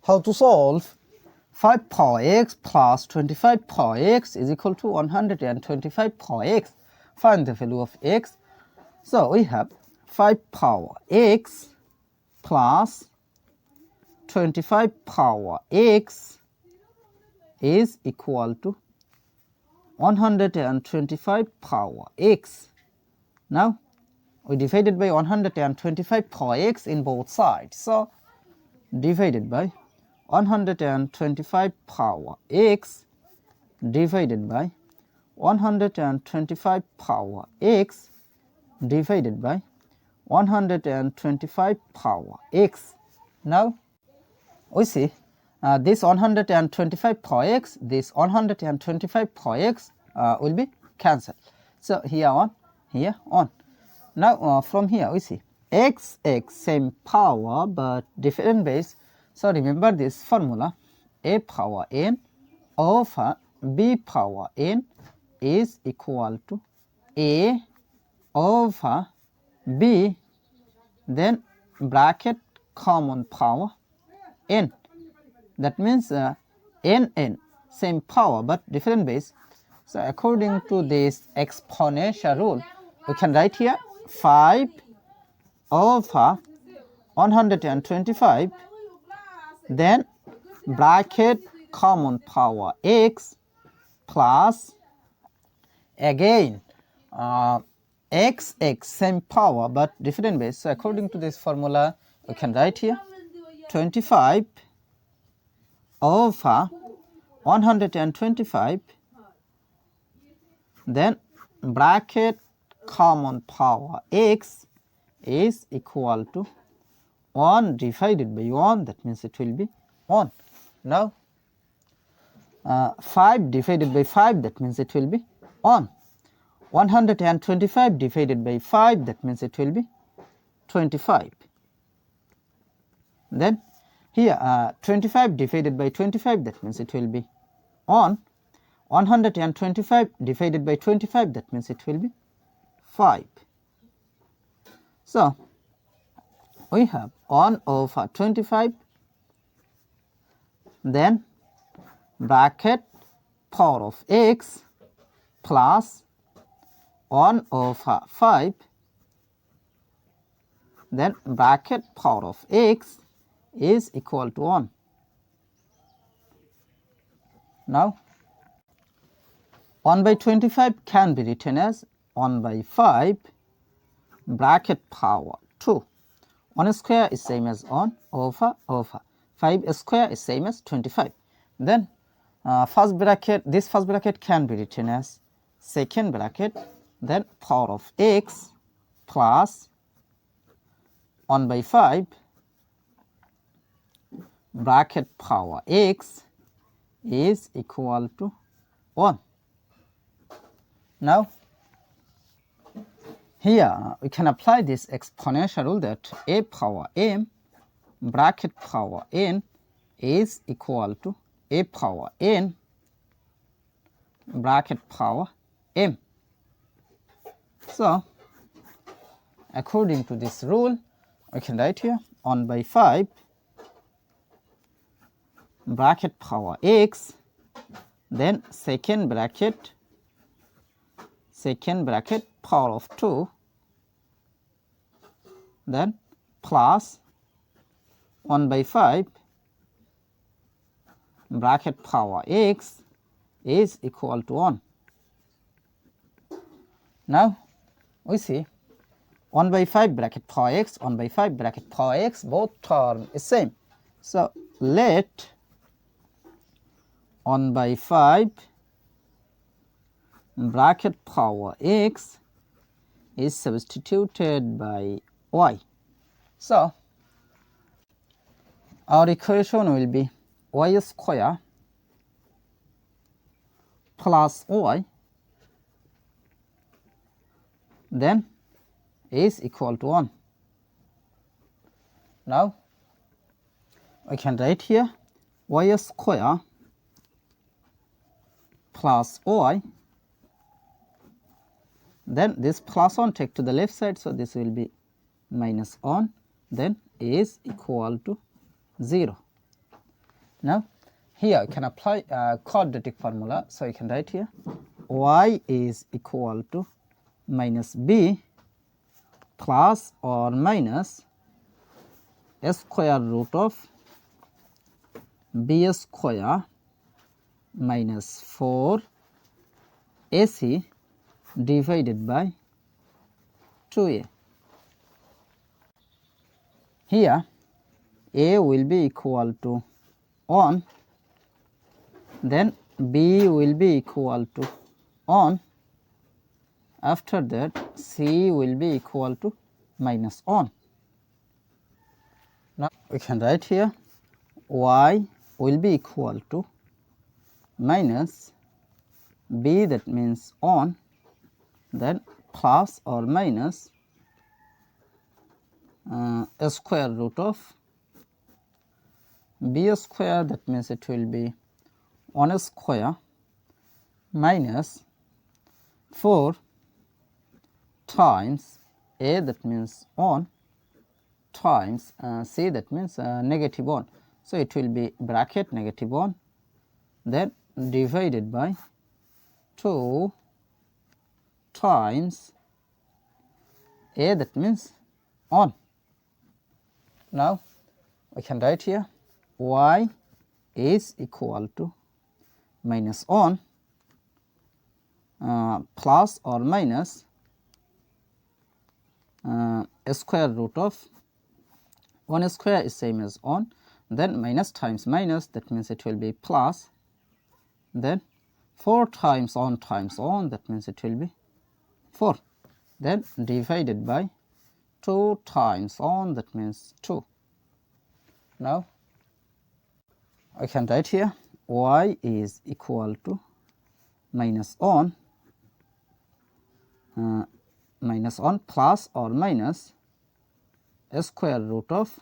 How to solve 5 power x plus 25 power x is equal to 125 power x. Find the value of x. So we have 5 power x plus 25 power x is equal to 125 power x. Now we divided by 125 power x in both sides. So divided by 125 power x divided by 125 power x divided by 125 power x. Now we see this 125 power x, this 125 power x will be cancelled. So here on, here on. Now from here we see x same power but different base. So remember this formula, a power n over b power n is equal to a over b, then bracket common power n. That means n same power but different base. So according to this exponential rule, we can write here 5 over 125, then bracket common power x plus again x same power but different base. So according to this formula, we can write here 25 over 125, then bracket common power x is equal to 1 divided by 1, that means it will be 1. Now 5 divided by 5, that means it will be 1. 125 divided by 5, that means it will be 25. Then here 25 divided by 25, that means it will be 1. 125 divided by 25, that means it will be 5. So we have 1 over 25, then bracket power of x plus 1 over 5, then bracket power of x is equal to 1. Now 1 by 25 can be written as 1 by 5 bracket power 2. 1 square is same as 1 over 5 square is same as 25. Then first bracket, this first bracket can be written as second bracket, then power of x plus 1 by 5 bracket power x is equal to 1. Now here we can apply this exponential rule that a power m bracket power n is equal to a power n bracket power m. So according to this rule, we can write here 1 by 5 bracket power x, then second bracket power of 2, then plus 1 by 5 bracket power x is equal to 1. Now we see 1 by 5 bracket power x, 1 by 5 bracket power x, both term is same. So let 1 by 5 bracket power x is substituted by y. So our equation will be y square plus y, then is equal to 1. Now we can write here y square plus y, then this plus 1 take to the left side, so this will be minus 1, then is equal to 0. Now here you can apply quadratic formula. So you can write here y is equal to minus b plus or minus square root of b square minus 4 ac divided by 2a. Here a will be equal to 1, then b will be equal to 1, after that c will be equal to minus 1. Now we can write here y will be equal to minus b, that means 1, then plus or minus a square root of b square, that means it will be 1 square minus 4 times a, that means 1, times c, that means negative 1. So it will be bracket negative 1, then divided by 2 times a, that means 1. Now we can write here y is equal to minus 1 plus or minus a square root of 1 square is same as 1, then minus times minus, that means it will be plus, then 4 times 1 times 1, that means it will be 4, then divided by 2 times 1, that means 2. Now I can write here y is equal to minus 1 plus or minus a square root of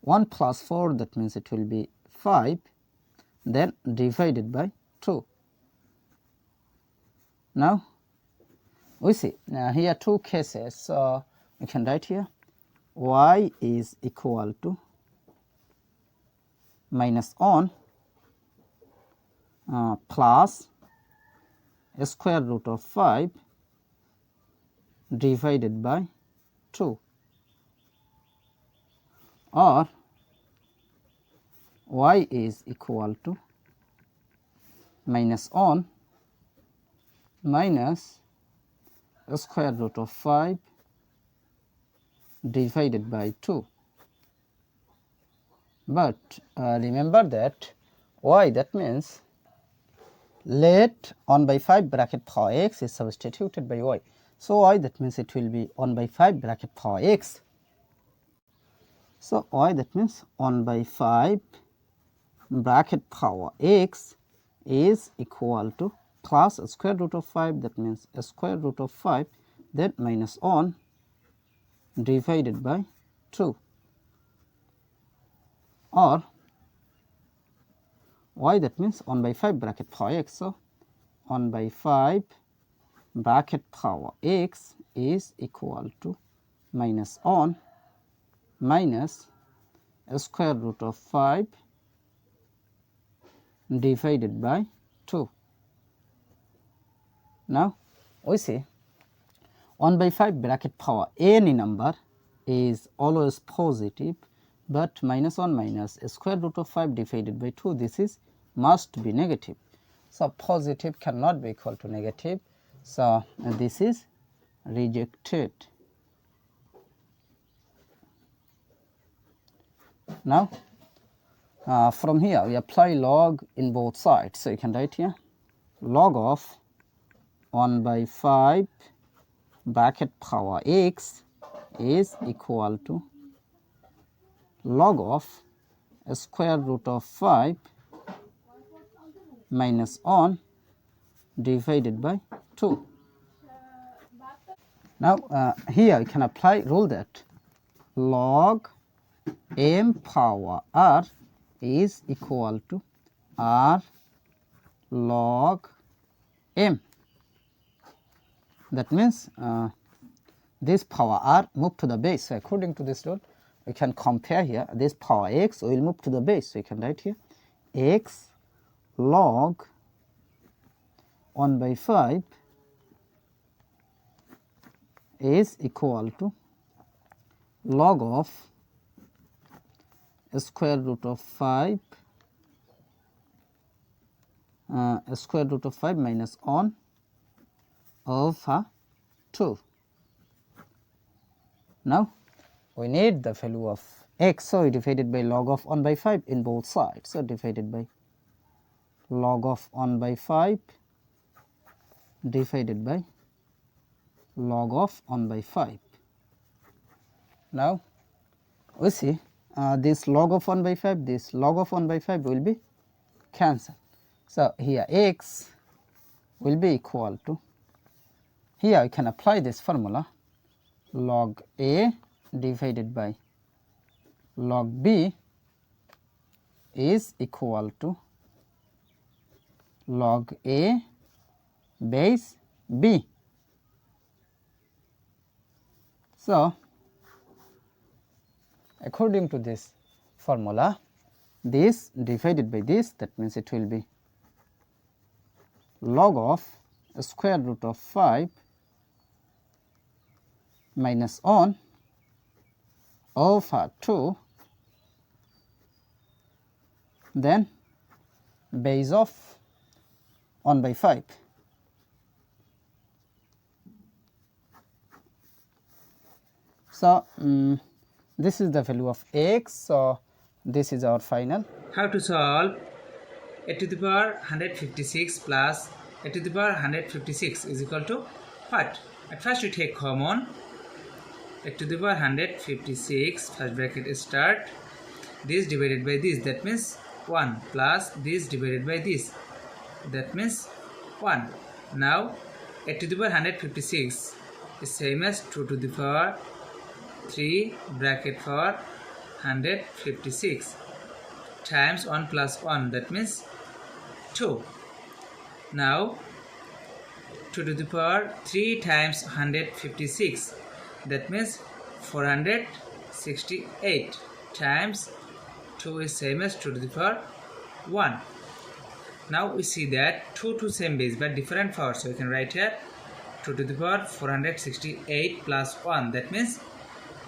1 plus 4, that means it will be 5, then divided by 2. Now we see here two cases, so we can write here y is equal to minus 1 plus a square root of 5 divided by 2, or y is equal to minus 1 minus a square root of 5 divided by 2. But remember that y, that means let 1 by 5 bracket power x is substituted by y. So y, that means it will be 1 by 5 bracket power x. So y, that means 1 by 5 bracket power x is equal to plus a square root of 5, that means a square root of 5, then minus 1 divided by 2, or y, that means 1 by 5 bracket power x. So 1 by 5 bracket power x is equal to minus 1 minus a square root of 5 divided by 2. Now we see 1 by 5 bracket power any number is always positive, but minus 1 minus a square root of 5 divided by 2, this is must be negative. So positive cannot be equal to negative, so this is rejected. Now from here we apply log in both sides. So you can write here log of 1 by 5 bracket power x is equal to log of a square root of 5 minus 1 divided by 2. Now here you can apply rule that log m power r is equal to r log m. That means this power r move to the base. So according to this rule, we can compare here this power x will move to the base. So you can write here x log 1 by 5 is equal to log of square root of 5 square root of 5 minus 1 over 2. Now we need the value of x, so we divided by log of 1 by 5 in both sides. So divided by log of 1 by 5 divided by log of 1 by 5. Now we see this log of 1 by 5, this log of 1 by 5 will be cancelled. So here x will be equal to, here we can apply this formula, log a divided by log b is equal to log a base b. So according to this formula, this divided by this, that means it will be log of square root of 5 minus 1 over 2, then base of 1 by 5. So this is the value of x. So this is our final. How to solve a to the power 156 plus a to the power 156 is equal to what? At first we take common. A to the power 156, first bracket start, this divided by this, that means 1, plus this divided by this, that means 1. Now a to the power 156 is same as 2 to the power 3 bracket for 156 times 1 plus 1, that means 2. Now 2 to the power 3 times 156, that means 468 times 2 is same as 2 to the power 1. Now we see that 2 same base but different power, so we can write here 2 to the power 468 plus 1, that means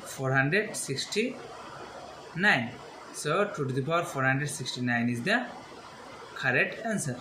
469. So 2 to the power 469 is the correct answer.